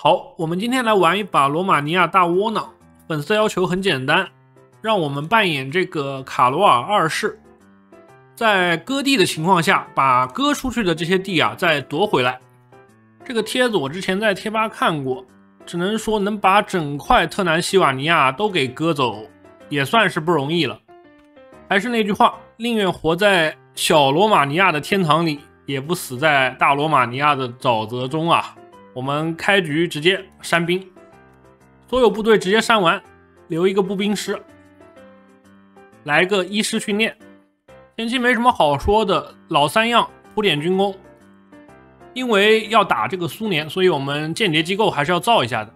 好，我们今天来玩一把罗马尼亚大窝囊。本次要求很简单，让我们扮演这个卡罗尔二世，在割地的情况下，把割出去的这些地再夺回来。这个帖子我之前在贴吧看过，只能说能把整块特南西瓦尼亚都给割走，也算是不容易了。还是那句话，宁愿活在小罗马尼亚的天堂里，也不死在大罗马尼亚的沼泽中啊！我们开局直接删兵，所有部队直接删完，留一个步兵师，来个医师训练。前期没什么好说的，老三样，铺点军功。因为要打这个苏联，所以我们间谍机构还是要造一下的。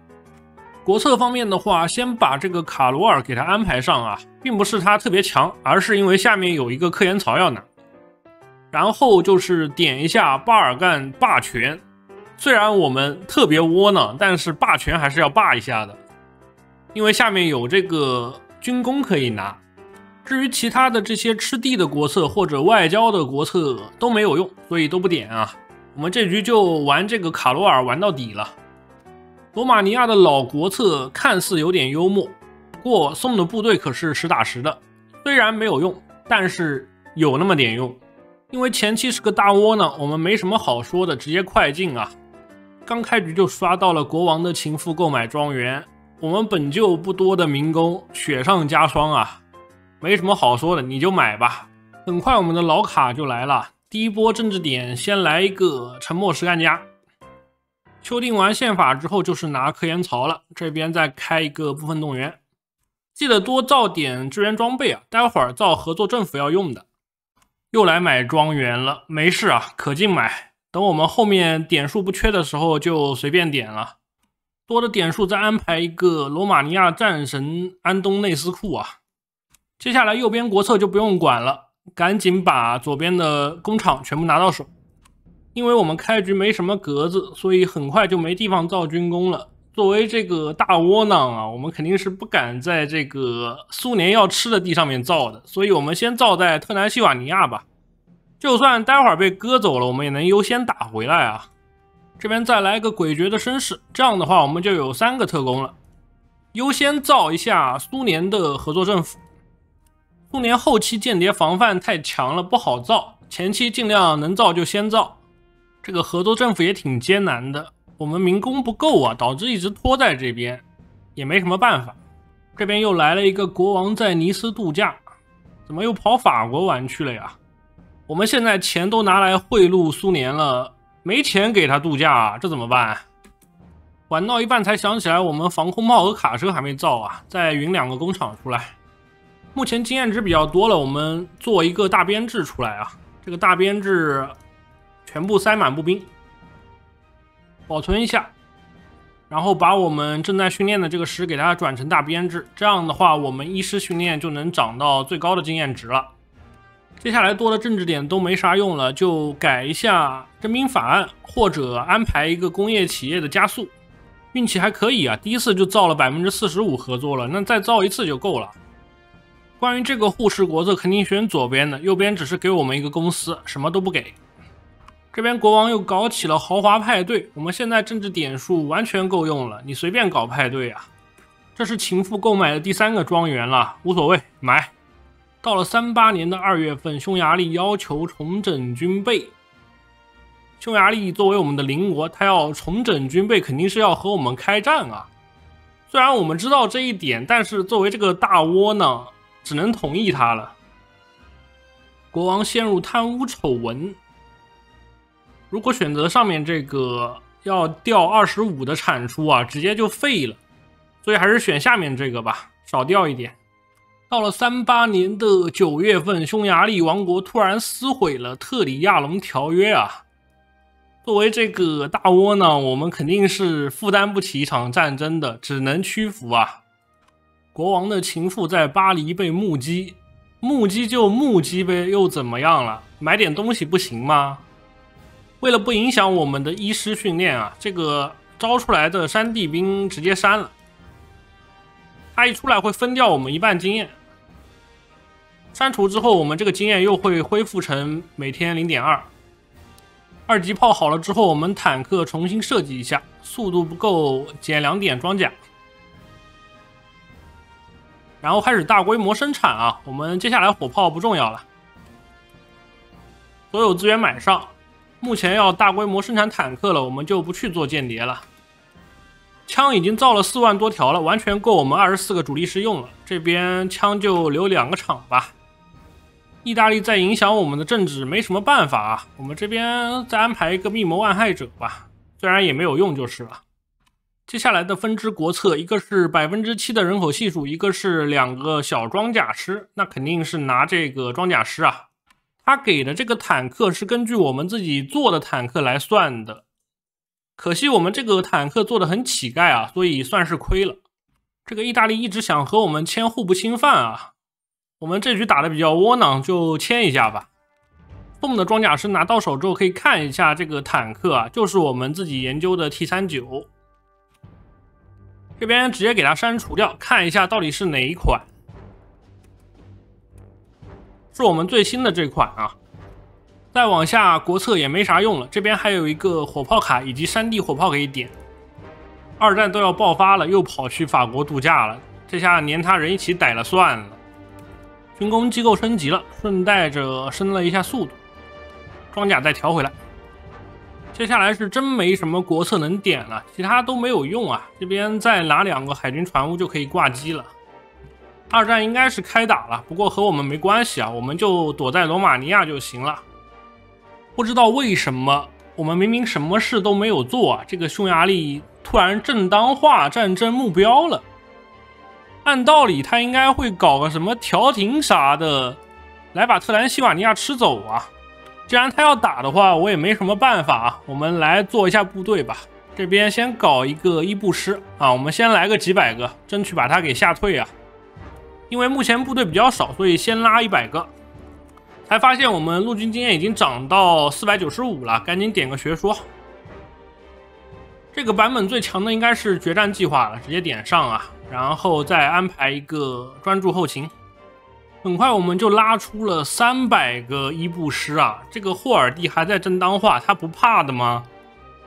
国策方面的话，先把这个卡罗尔给他安排上啊，并不是他特别强，而是因为下面有一个科研槽要拿。然后就是点一下巴尔干霸权。虽然我们特别窝囊，但是霸权还是要霸一下的，因为下面有这个军功可以拿。至于其他的这些吃地的国策或者外交的国策都没有用，所以都不点啊。我们这局就玩这个卡罗尔玩到底了。罗马尼亚的老国策看似有点幽默，不过送的部队可是实打实的，虽然没有用，但是有那么点用。因为前期是个大窝囊，我们没什么好说的，直接快进啊。刚开局就刷到了国王的情妇购买庄园，我们本就不多的民工雪上加霜啊，没什么好说的，你就买吧。很快我们的老卡就来了，第一波政治点先来一个沉默实干家。修订完宪法之后就是拿科研槽了，这边再开一个部分动员。记得多造点支援装备啊，待会儿造合作政府要用的。又来买庄园了，没事啊，可劲买。等我们后面点数不缺的时候就随便点了。多的点数再安排一个罗马尼亚战神安东内斯库啊。接下来右边国策就不用管了，赶紧把左边的工厂全部拿到手。因为我们开局没什么格子，所以很快就没地方造军工了。作为这个大窝囊啊，我们肯定是不敢在这个苏联要吃的地上面造的，所以我们先造在特南西瓦尼亚吧。就算待会儿被割走了，我们也能优先打回来啊。这边再来个诡谲的绅士，这样的话我们就有3个特工了。优先造一下苏联的合作政府。苏联后期间谍防范太强了，不好造，前期尽量能造就先造。这个合作政府也挺艰难的，我们民工不够啊，导致一直拖在这边，也没什么办法。这边又来了一个国王在尼斯度假，怎么又跑法国玩去了呀？我们现在钱都拿来贿赂苏联了，没钱给他度假啊，这怎么办？玩到一半才想起来我们防空炮和卡车还没造啊，再匀2个工厂出来。目前经验值比较多了，我们做一个大编制出来啊。这个大编制全部塞满步兵，保存一下，然后把我们正在训练的这个师给它转成大编制，这样的话我们医师训练就能涨到最高的经验值了。接下来多的政治点都没啥用了，就改一下征兵法案，或者安排一个工业企业的加速。运气还可以啊，第一次就造了 45% 合作了，那再造一次就够了。关于这个护士国策肯定选左边的，右边只是给我们一个公司，什么都不给。这边国王又搞起了豪华派对，我们现在政治点数完全够用了，你随便搞派对啊。这是情妇购买的第3个庄园了，无所谓，买。到了38年的2月份，匈牙利要求重整军备。匈牙利作为我们的邻国，他要重整军备，肯定是要和我们开战啊。虽然我们知道这一点，但是作为这个大窝囊，只能同意他了。国王陷入贪污丑闻，如果选择上面这个要掉25的产出啊，直接就废了，所以还是选下面这个吧，少掉一点。到了38年的9月份，匈牙利王国突然撕毁了特里亚龙条约啊。作为这个大窝囊，我们肯定是负担不起一场战争的，只能屈服啊。国王的情妇在巴黎被目击，目击就目击呗，又怎么样了？买点东西不行吗？为了不影响我们的医师训练啊，这个招出来的山地兵直接删了。他一出来会分掉我们1半经验，删除之后我们这个经验又会恢复成每天 0.2。2级炮好了之后，我们坦克重新设计一下，速度不够减2点装甲，然后开始大规模生产啊。我们接下来火炮不重要了，所有资源买上。目前要大规模生产坦克了，我们就不去做间谍了。枪已经造了4万多条了，完全够我们24个主力师用了。这边枪就留2个厂吧。意大利在影响我们的政治，没什么办法啊。我们这边再安排一个密谋暗害者吧，虽然也没有用就是了。接下来的分支国策，一个是7%的人口系数，一个是2个小装甲师，那肯定是拿这个装甲师啊。他给的这个坦克是根据我们自己做的坦克来算的，可惜我们这个坦克做的很乞丐啊，所以算是亏了。这个意大利一直想和我们签互不侵犯啊，我们这局打的比较窝囊，就签一下吧。凤的装甲师拿到手之后可以看一下这个坦克啊，就是我们自己研究的 T39， 这边直接给它删除掉，看一下到底是哪一款。是我们最新的这款啊，再往下国策也没啥用了。这边还有一个火炮卡以及山地火炮可以点。2战都要爆发了，又跑去法国度假了，这下连他人一起逮了算了。军工机构升级了，顺带着升了一下速度，装甲再调回来。接下来是真没什么国策能点了，其他都没有用啊。这边再拿2个海军船坞就可以挂机了。2战应该是开打了，不过和我们没关系啊，我们就躲在罗马尼亚就行了。不知道为什么我们明明什么事都没有做啊，这个匈牙利突然正当化战争目标了。按道理他应该会搞个什么调停啥的，来把特兰西瓦尼亚吃走啊。既然他要打的话，我也没什么办法啊，我们来做一下部队吧。这边先搞一个伊布师啊，我们先来个几百个，争取把他给吓退啊。因为目前部队比较少，所以先拉100个。才发现我们陆军经验已经涨到495了，赶紧点个学说。这个版本最强的应该是决战计划了，直接点上啊，然后再安排一个专注后勤。很快我们就拉出了300个伊布师啊，这个霍尔蒂还在正当化，他不怕的吗？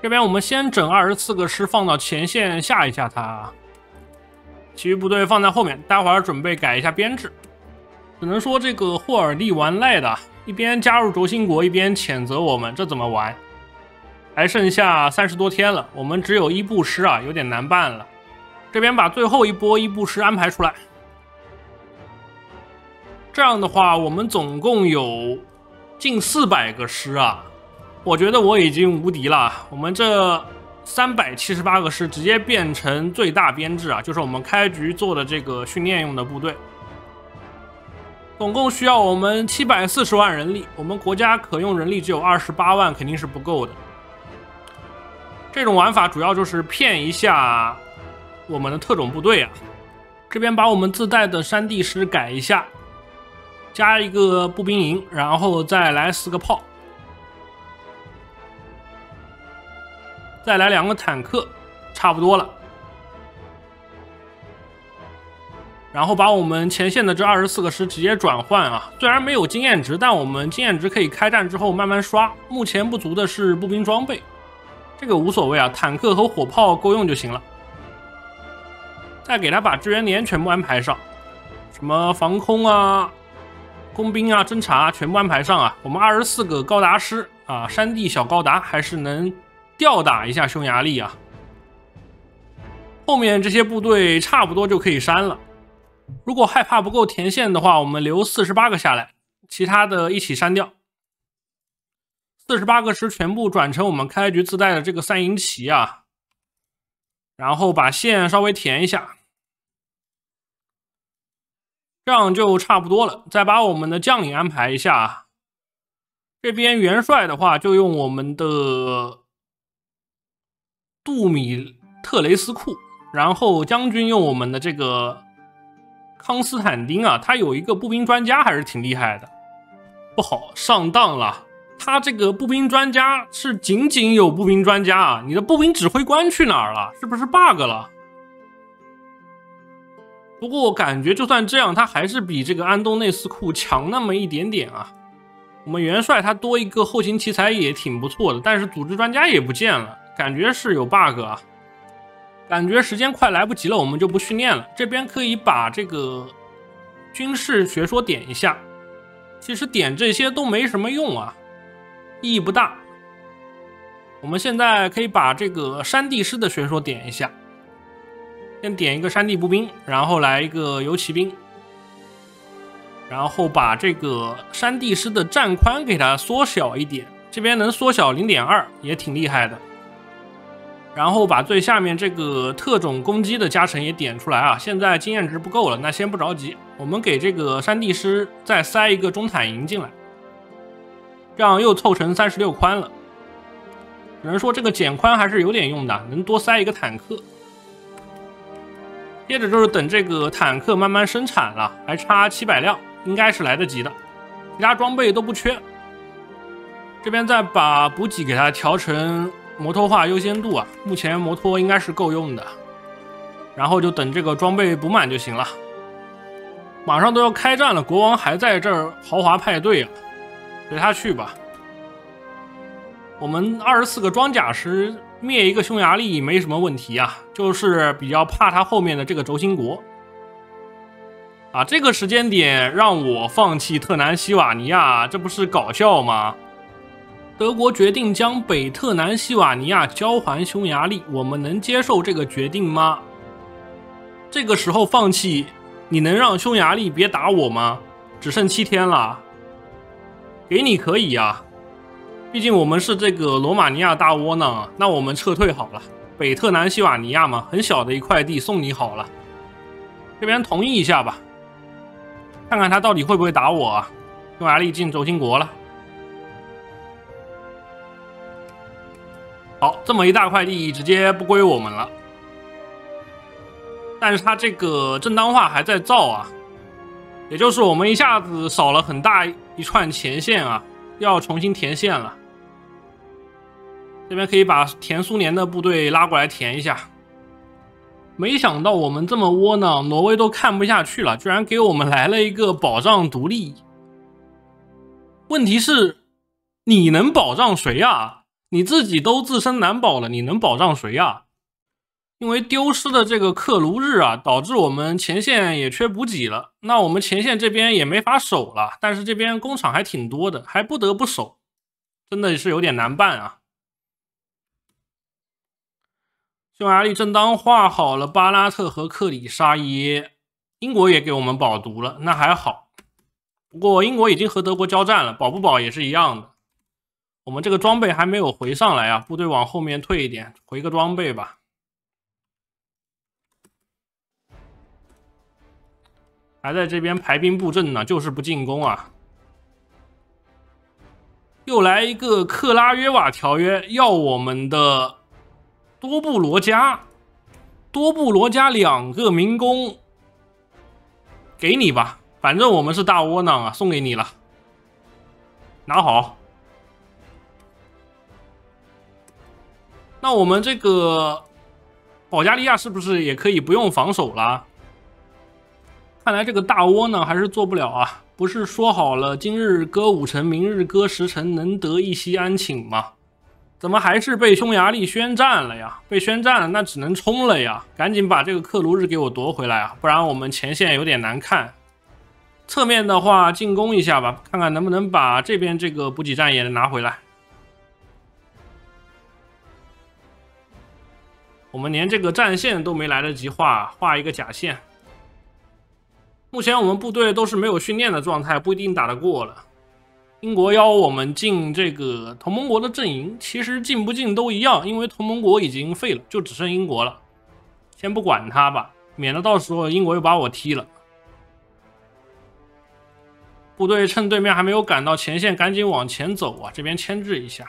这边我们先整24个师放到前线吓一吓他。其余部队放在后面，待会儿准备改一下编制。只能说这个霍尔蒂玩赖的，一边加入轴心国，一边谴责我们，这怎么玩？还剩下30多天了，我们只有伊布师啊，有点难办了。这边把最后一波伊布师安排出来，这样的话，我们总共有近400个师啊，我觉得我已经无敌了。我们这378个师直接变成最大编制啊，就是我们开局做的这个训练用的部队，总共需要我们740万人力，我们国家可用人力只有28万，肯定是不够的。这种玩法主要就是骗一下我们的特种部队啊。这边把我们自带的山地师改一下，加一个步兵营，然后再来4个炮。再来2个坦克，差不多了。然后把我们前线的这24个师直接转换啊，虽然没有经验值，但我们经验值可以开战之后慢慢刷。目前不足的是步兵装备，这个无所谓啊，坦克和火炮够用就行了。再给他把支援连全部安排上，什么防空啊、工兵啊、侦察啊，全部安排上啊。我们24个高达师啊，山地小高达还是能吊打一下匈牙利啊。后面这些部队差不多就可以删了。如果害怕不够填线的话，我们留48个下来，其他的一起删掉。48个师全部转成我们开局自带的这个3营旗啊，然后把线稍微填一下，这样就差不多了。再把我们的将领安排一下，这边元帅的话就用我们的杜米特雷斯库，然后将军用我们的这个康斯坦丁啊，他有一个步兵专家还是挺厉害的。不好，上当了，他这个步兵专家是仅仅有步兵专家啊，你的步兵指挥官去哪儿了？是不是 bug 了？不过我感觉就算这样，他还是比这个安东内斯库强那么一点点啊。我们元帅他多一个后勤奇才也挺不错的，但是组织专家也不见了，感觉是有 bug 啊。感觉时间快来不及了，我们就不训练了。这边可以把这个军事学说点一下，其实点这些都没什么用啊，意义不大。我们现在可以把这个山地师的学说点一下，先点一个山地步兵，然后来一个游骑兵，然后把这个山地师的战宽给它缩小一点，这边能缩小 0.2 也挺厉害的。然后把最下面这个特种攻击的加成也点出来啊！现在经验值不够了，那先不着急，我们给这个山地师再塞一个中坦营进来，这样又凑成36宽了。只能说这个减宽还是有点用的，能多塞一个坦克。接着就是等这个坦克慢慢生产了，还差700辆，应该是来得及的，其他装备都不缺。这边再把补给给它调成摩托化优先度啊，目前摩托应该是够用的，然后就等这个装备补满就行了。马上都要开战了，国王还在这儿豪华派对啊，随他去吧。我们24个装甲师灭一个匈牙利没什么问题啊，就是比较怕他后面的这个轴心国啊。这个时间点让我放弃特南西瓦尼亚，这不是搞笑吗？德国决定将北特南西瓦尼亚交还匈牙利，我们能接受这个决定吗？这个时候放弃，你能让匈牙利别打我吗？只剩7天了，给你可以啊，毕竟我们是这个罗马尼亚大窝囊啊，那我们撤退好了。北特南西瓦尼亚嘛，很小的一块地送你好了，这边同意一下吧，看看他到底会不会打我啊。匈牙利进轴心国了。好，这么一大块地直接不归我们了，但是他这个正当化还在造啊，也就是我们一下子少了很大一串前线啊，要重新填线了。这边可以把填苏联的部队拉过来填一下。没想到我们这么窝囊，挪威都看不下去了，居然给我们来了一个保障独立。问题是，你能保障谁啊？你自己都自身难保了，你能保障谁啊？因为丢失的这个克卢日啊，导致我们前线也缺补给了，那我们前线这边也没法守了，但是这边工厂还挺多的，还不得不守，真的是有点难办啊。匈牙利正当画好了巴拉特和克里沙耶，英国也给我们保读了，那还好。不过英国已经和德国交战了，保不保也是一样的。我们这个装备还没有回上来啊，部队往后面退一点，回个装备吧。还在这边排兵布阵呢，就是不进攻啊。又来一个克拉约瓦条约，要我们的多布罗加2个民工，给你吧，反正我们是大窝囊啊，送给你了，拿好。那我们这个保加利亚是不是也可以不用防守了？看来这个大窝囊还是做不了啊！不是说好了今日割5城，明日割10城，能得一息安寝吗？怎么还是被匈牙利宣战了呀？被宣战了，那只能冲了呀！赶紧把这个克卢日给我夺回来啊，不然我们前线有点难看。侧面的话进攻一下吧，看看能不能把这边这个补给站也拿回来。我们连这个战线都没来得及画一个假线。目前我们部队都是没有训练的状态，不一定打得过了。英国邀我们进这个同盟国的阵营，其实进不进都一样，因为同盟国已经废了，就只剩英国了。先不管他吧，免得到时候英国又把我踢了。部队趁对面还没有赶到前线，赶紧往前走啊！这边牵制一下，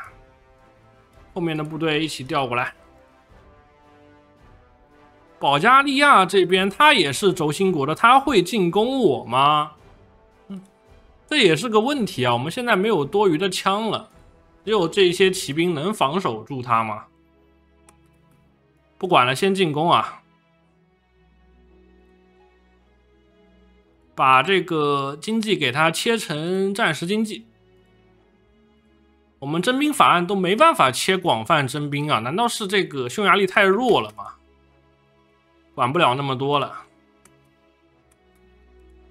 后面的部队一起调过来。保加利亚这边他也是轴心国的，他会进攻我吗？这也是个问题啊！我们现在没有多余的枪了，只有这些骑兵能防守住他吗？不管了，先进攻啊！把这个经济给它切成战时经济，我们征兵法案都没办法切广泛征兵啊？难道是这个匈牙利太弱了吗？管不了那么多了。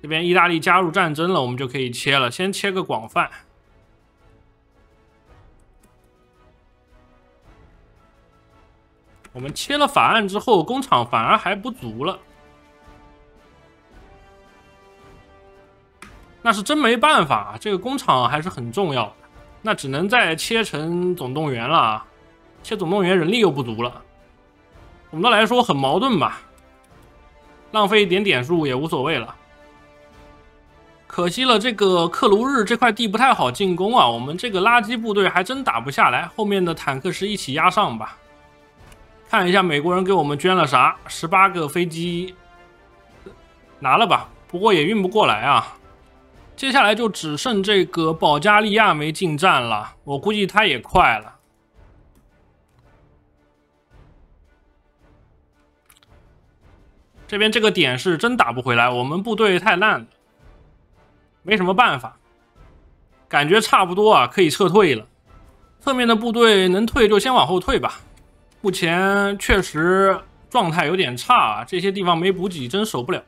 这边意大利加入战争了，我们就可以切了，先切个广泛。我们切了法案之后，工厂反而还不足了，那是真没办法，这个工厂还是很重要的。那只能再切成总动员了，切总动员人力又不足了。总的来说很矛盾吧，浪费一点点数也无所谓了。可惜了，这个克卢日这块地不太好进攻啊，我们这个垃圾部队还真打不下来，后面的坦克师一起压上吧。看一下美国人给我们捐了啥，18个飞机，拿了吧，不过也运不过来啊。接下来就只剩这个保加利亚没进站了，我估计他也快了。这边这个点是真打不回来，我们部队太烂了，没什么办法，感觉差不多啊，可以撤退了。侧面的部队能退就先往后退吧，目前确实状态有点差啊，这些地方没补给真守不了。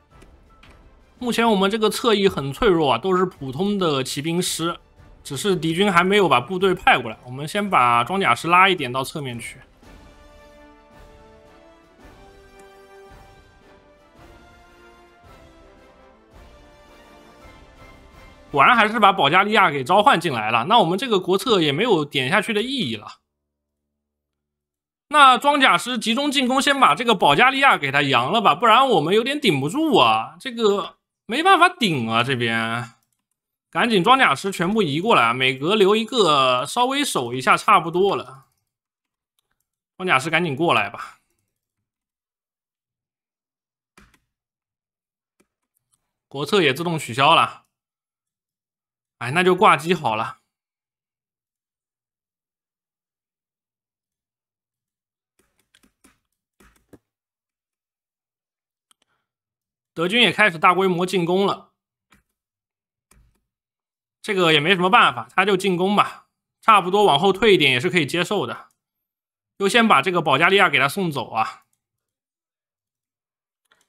目前我们这个侧翼很脆弱啊，都是普通的骑兵师，只是敌军还没有把部队派过来。我们先把装甲师拉一点到侧面去。果然还是把保加利亚给召唤进来了，那我们这个国策也没有点下去的意义了。那装甲师集中进攻，先把这个保加利亚给他扬了吧，不然我们有点顶不住啊，这个没办法顶啊，这边赶紧装甲师全部移过来，每格留一个，稍微守一下差不多了。装甲师赶紧过来吧。国策也自动取消了，哎，那就挂机好了。德军也开始大规模进攻了，这个也没什么办法，他就进攻吧，差不多往后退一点也是可以接受的。优先把这个保加利亚给他送走啊。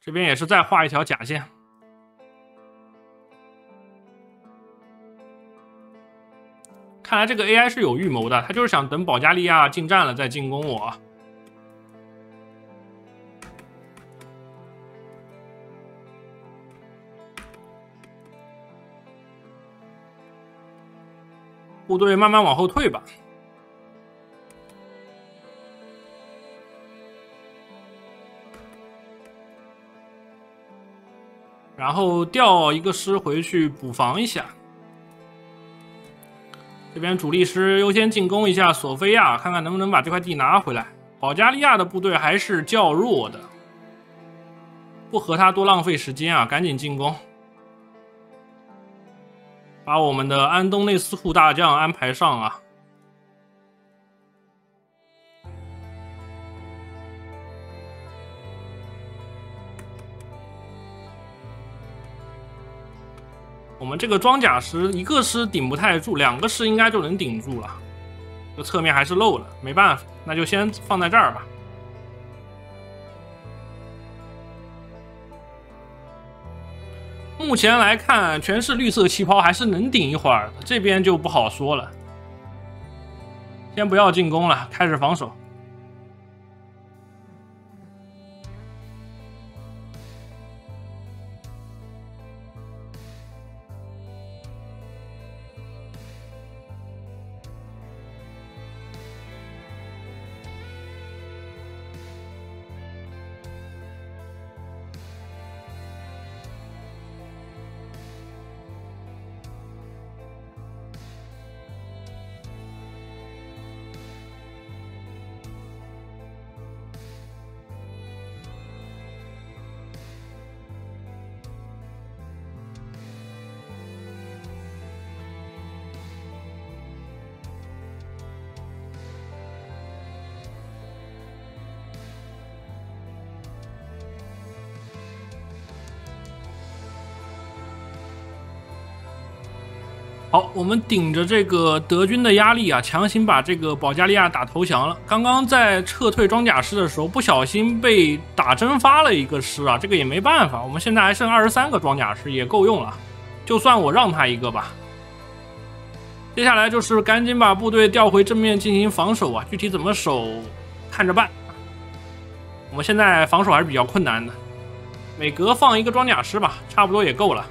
这边也是再画一条假线。看来这个 AI 是有预谋的，他就是想等保加利亚进站了再进攻我。部队慢慢往后退吧。然后调一个师回去补防一下。这边主力师优先进攻一下索菲亚，看看能不能把这块地拿回来。保加利亚的部队还是较弱的，不和他多浪费时间啊，赶紧进攻，把我们的安东内斯库大将安排上啊。我们这个装甲师一个师顶不太住，两个师应该就能顶住了。这侧面还是漏了，没办法，那就先放在这儿吧。目前来看，全是绿色气泡，还是能顶一会儿的，这边就不好说了。先不要进攻了，开始防守。好，我们顶着这个德军的压力啊，强行把这个保加利亚打投降了。刚刚在撤退装甲师的时候，不小心被打蒸发了一个师啊，这个也没办法。我们现在还剩23个装甲师，也够用了。就算我让他一个吧。接下来就是赶紧把部队调回正面进行防守啊，具体怎么守，看着办。我们现在防守还是比较困难的，每格放一个装甲师吧，差不多也够了。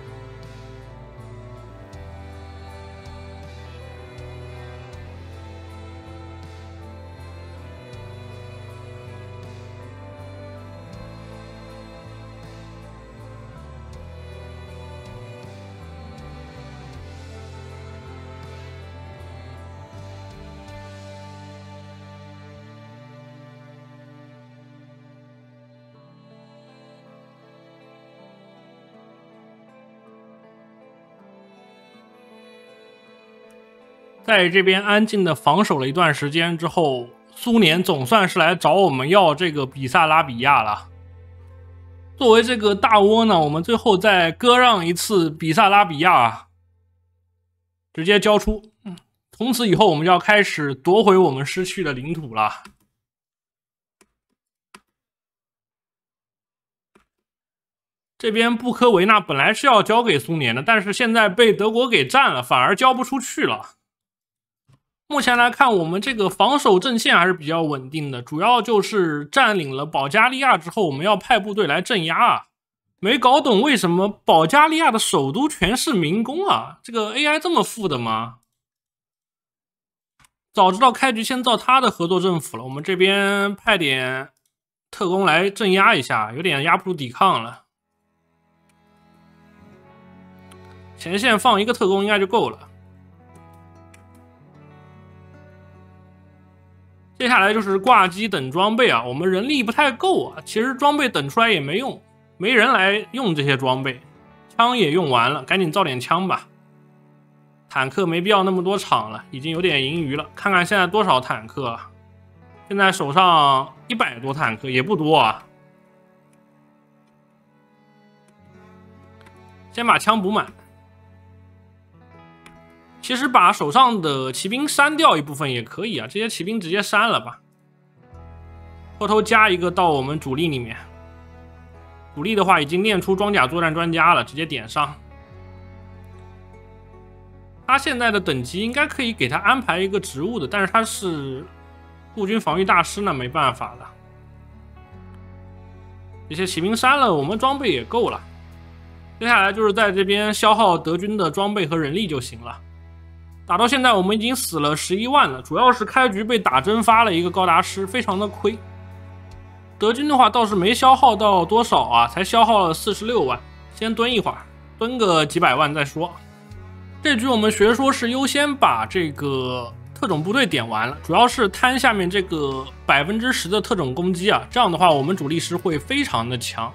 在这边安静的防守了一段时间之后，苏联总算是来找我们要这个比萨拉比亚了。作为这个大窝呢，我们最后再割让一次比萨拉比亚，直接交出。从此以后，我们就要开始夺回我们失去的领土了。这边布科维纳本来是要交给苏联的，但是现在被德国给占了，反而交不出去了。目前来看，我们这个防守阵线还是比较稳定的，主要就是占领了保加利亚之后，我们要派部队来镇压啊。没搞懂为什么保加利亚的首都全是民工啊？这个 AI 这么富的吗？早知道开局先造他的合作政府了，我们这边派点特工来镇压一下，有点压不住抵抗了。前线放一个特工应该就够了。接下来就是挂机等装备啊，我们人力不太够啊，其实装备等出来也没用，没人来用这些装备，枪也用完了，赶紧造点枪吧。坦克没必要那么多场了，已经有点盈余了。看看现在多少坦克啊？现在手上100多坦克，也不多啊。先把枪补满。其实把手上的骑兵删掉一部分也可以啊，这些骑兵直接删了吧，偷偷加一个到我们主力里面。主力的话已经练出装甲作战专家了，直接点上。他现在的等级应该可以给他安排一个职务的，但是他是陆军防御大师，那没办法了。这些骑兵删了，我们装备也够了。接下来就是在这边消耗德军的装备和人力就行了。打到现在，我们已经死了11万了，主要是开局被打蒸发了一个高达师，非常的亏。德军的话倒是没消耗到多少啊，才消耗了46万。先蹲一会儿，蹲个几百万再说。这局我们学说是优先把这个特种部队点完了，主要是摊下面这个10%的特种攻击啊，这样的话我们主力师会非常的强。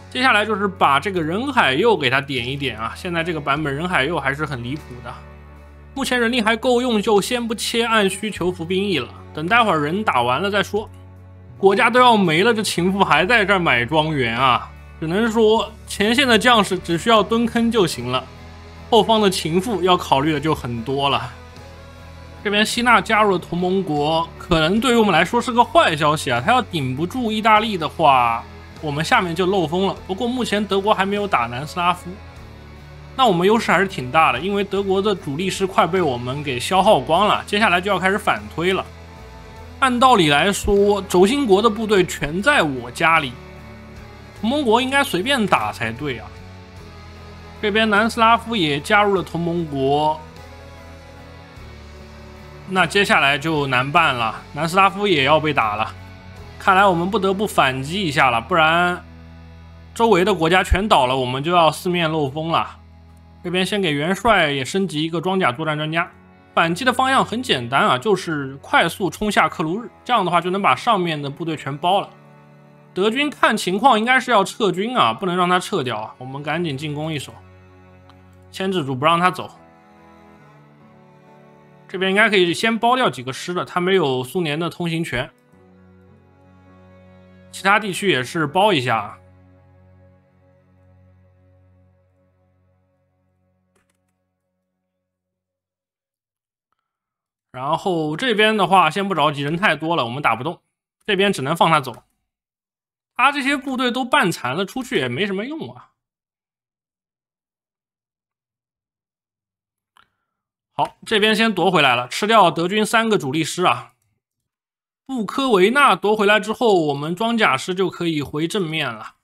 接下来就是把这个人海佑给他点一点啊，现在这个版本人海佑还是很离谱的。目前人力还够用，就先不切，按需求服兵役了。等待会儿人打完了再说。国家都要没了，这情妇还在这儿买庄园啊！只能说前线的将士只需要蹲坑就行了，后方的情妇要考虑的就很多了。这边希腊加入了同盟国，可能对于我们来说是个坏消息啊！他要顶不住意大利的话，我们下面就漏风了。不过目前德国还没有打南斯拉夫。那我们优势还是挺大的，因为德国的主力师快被我们给消耗光了，接下来就要开始反推了。按道理来说，轴心国的部队全在我家里，同盟国应该随便打才对啊。这边南斯拉夫也加入了同盟国，那接下来就难办了，南斯拉夫也要被打了。看来我们不得不反击一下了，不然周围的国家全倒了，我们就要四面漏风了。这边先给元帅也升级一个装甲作战专家。反击的方向很简单啊，就是快速冲下克鲁日，这样的话就能把上面的部队全包了。德军看情况应该是要撤军啊，不能让他撤掉啊，我们赶紧进攻一手，牵制住不让他走。这边应该可以先包掉几个师的，他没有苏联的通行权。其他地区也是包一下。然后这边的话，先不着急，人太多了，我们打不动，这边只能放他走。他这些部队都半残了，出去也没什么用啊。好，这边先夺回来了，吃掉德军3个主力师啊。布科维纳夺回来之后，我们装甲师就可以回正面了，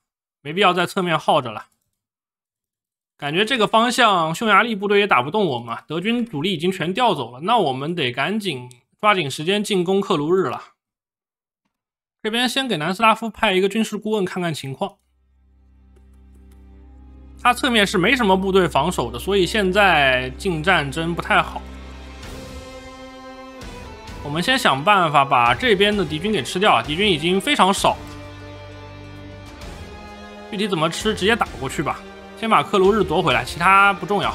没必要在侧面耗着了。感觉这个方向匈牙利部队也打不动我们，德军主力已经全调走了，那我们得赶紧抓紧时间进攻克卢日了。这边先给南斯拉夫派一个军事顾问看看情况。他侧面是没什么部队防守的，所以现在进战争不太好。我们先想办法把这边的敌军给吃掉，敌军已经非常少。具体怎么吃，直接打过去吧。先把克卢日夺回来，其他不重要。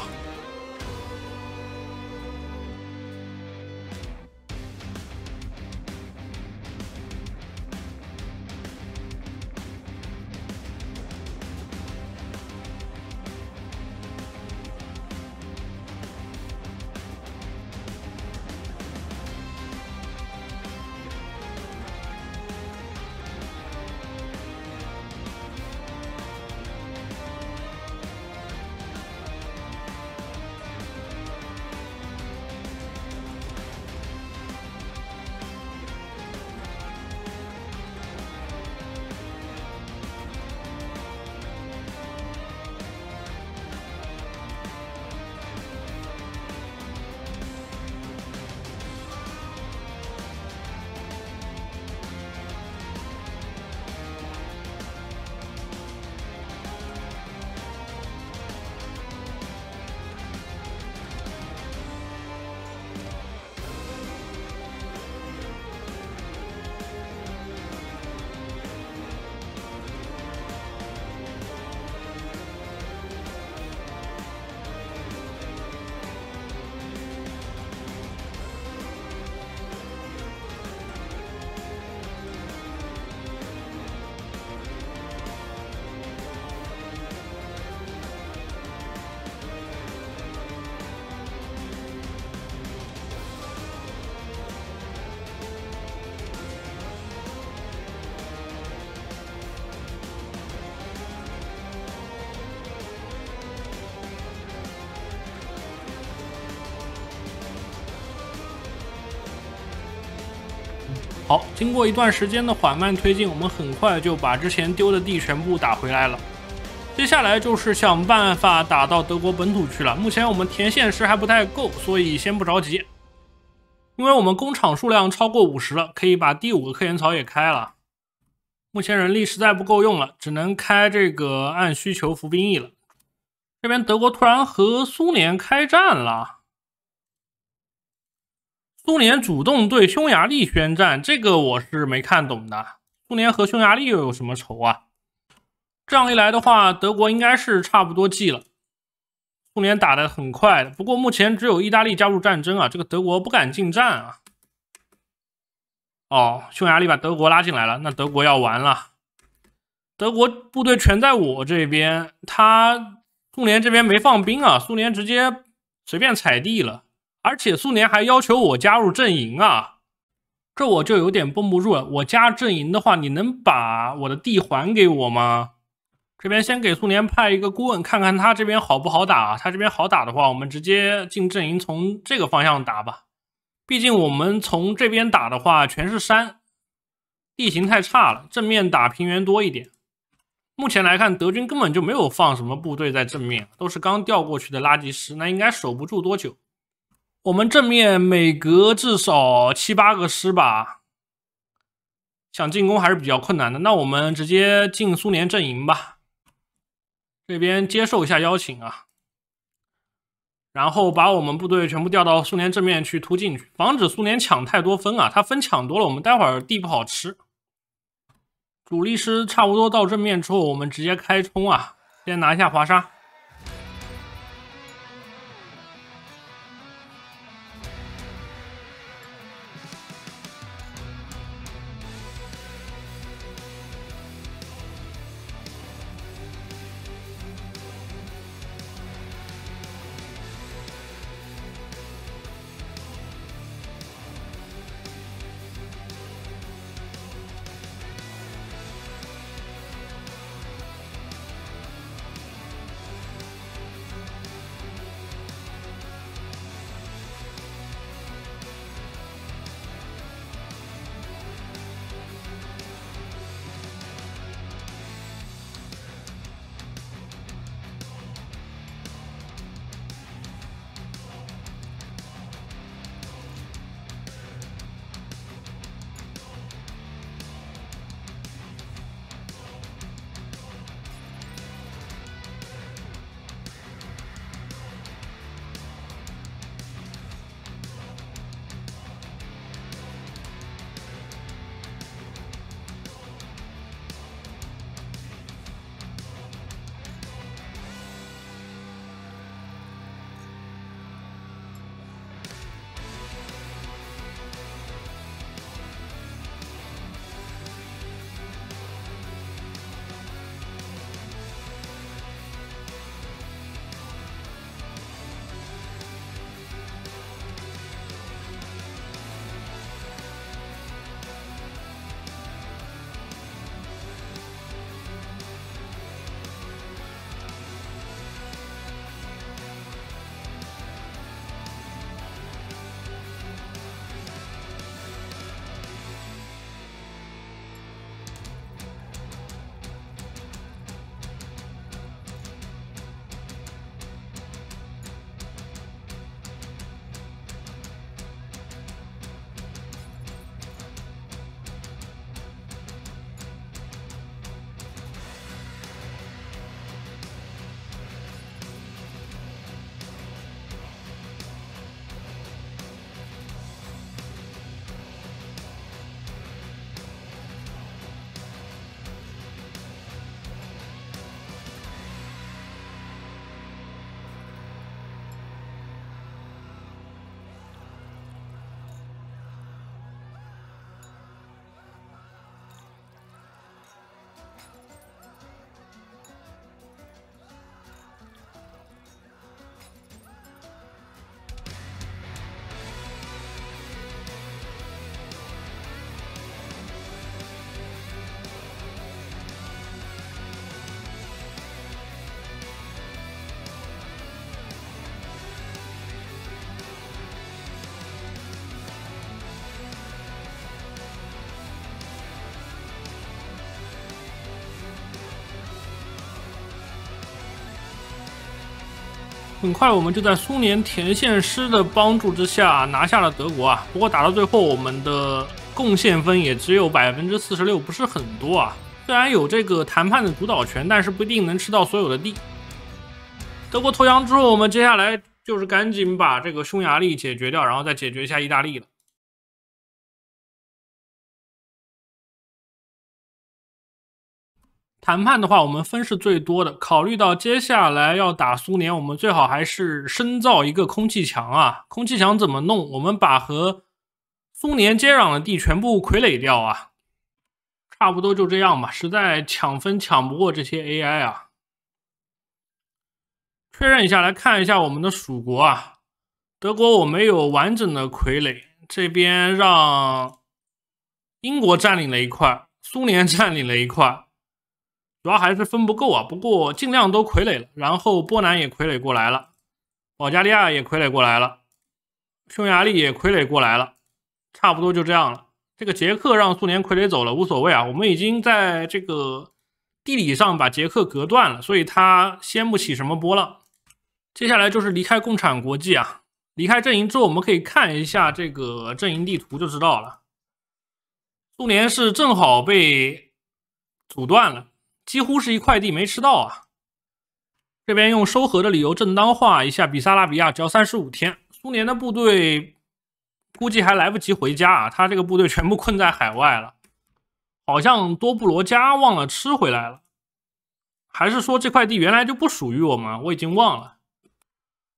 好，经过一段时间的缓慢推进，我们很快就把之前丢的地全部打回来了。接下来就是想办法打到德国本土去了。目前我们填现实还不太够，所以先不着急。因为我们工厂数量超过50了，可以把第5个科研槽也开了。目前人力实在不够用了，只能开这个按需求服兵役了。这边德国突然和苏联开战了。苏联主动对匈牙利宣战，这个我是没看懂的。苏联和匈牙利又有什么仇啊？这样一来的话，德国应该是差不多记了。苏联打得很快的，不过目前只有意大利加入战争啊，这个德国不敢进战啊。哦，匈牙利把德国拉进来了，那德国要完了。德国部队全在我这边，苏联这边没放兵啊，苏联直接随便踩地了。而且苏联还要求我加入阵营啊，这我就有点绷不住了。我加阵营的话，你能把我的地还给我吗？这边先给苏联派一个顾问，看看他这边好不好打啊。他这边好打的话，我们直接进阵营，从这个方向打吧。毕竟我们从这边打的话，全是山，地形太差了，正面打平原多一点。目前来看，德军根本就没有放什么部队在正面，都是刚调过去的垃圾师，那应该守不住多久。我们正面每隔至少7、8个师吧，想进攻还是比较困难的。那我们直接进苏联阵营吧，这边接受一下邀请啊，然后把我们部队全部调到苏联正面去突进去，防止苏联抢太多分啊，他分抢多了，我们待会儿地不好吃。主力师差不多到正面之后，我们直接开冲啊，先拿下华沙。很快我们就在苏联田线师的帮助之下拿下了德国啊。不过打到最后，我们的贡献分也只有46%，不是很多啊。虽然有这个谈判的主导权，但是不一定能吃到所有的地。德国投降之后，我们接下来就是赶紧把这个匈牙利解决掉，然后再解决一下意大利了。谈判的话，我们分是最多的。考虑到接下来要打苏联，我们最好还是深造一个空气墙啊。空气墙怎么弄？我们把和苏联接壤的地全部傀儡掉啊。差不多就这样吧，实在抢分抢不过这些 AI 啊。确认一下，来看一下我们的属国啊。德国我没有完整的傀儡，这边让英国占领了一块，苏联占领了一块。主要还是分不够啊，不过尽量都傀儡了。然后波兰也傀儡过来了，保加利亚也傀儡过来了，匈牙利也傀儡过来了，差不多就这样了。这个捷克让苏联傀儡走了，无所谓啊，我们已经在这个地理上把捷克隔断了，所以它掀不起什么波浪。接下来就是离开共产国际啊，离开阵营之后，我们可以看一下这个阵营地图就知道了。苏联是正好被阻断了。几乎是一块地没吃到啊！这边用收合的理由正当化一下比萨拉比亚，只要35天。苏联的部队估计还来不及回家啊，他这个部队全部困在海外了。好像多布罗加忘了吃回来了，还是说这块地原来就不属于我们？我已经忘了。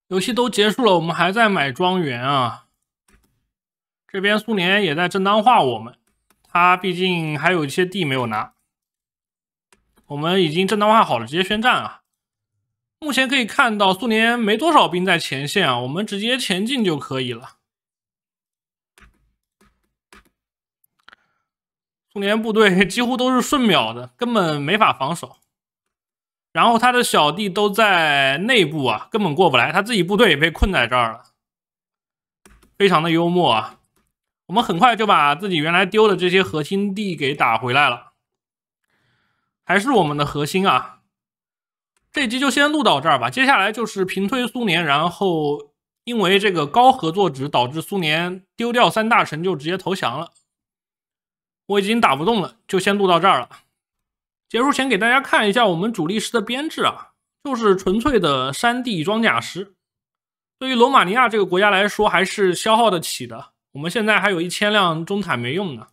游戏都结束了，我们还在买庄园啊。这边苏联也在正当化我们，他毕竟还有一些地没有拿。我们已经正当化好了，直接宣战啊！目前可以看到苏联没多少兵在前线啊，我们直接前进就可以了。苏联部队几乎都是瞬秒的，根本没法防守。然后他的小弟都在内部啊，根本过不来，他自己部队也被困在这儿了，非常的幽默啊！我们很快就把自己原来丢的这些核心地给打回来了。还是我们的核心啊！这一集就先录到这儿吧。接下来就是平推苏联，然后因为这个高合作值导致苏联丢掉3大城就直接投降了。我已经打不动了，就先录到这儿了。结束前给大家看一下我们主力师的编制啊，就是纯粹的山地装甲师。对于罗马尼亚这个国家来说，还是消耗得起的。我们现在还有1000辆中坦没用呢。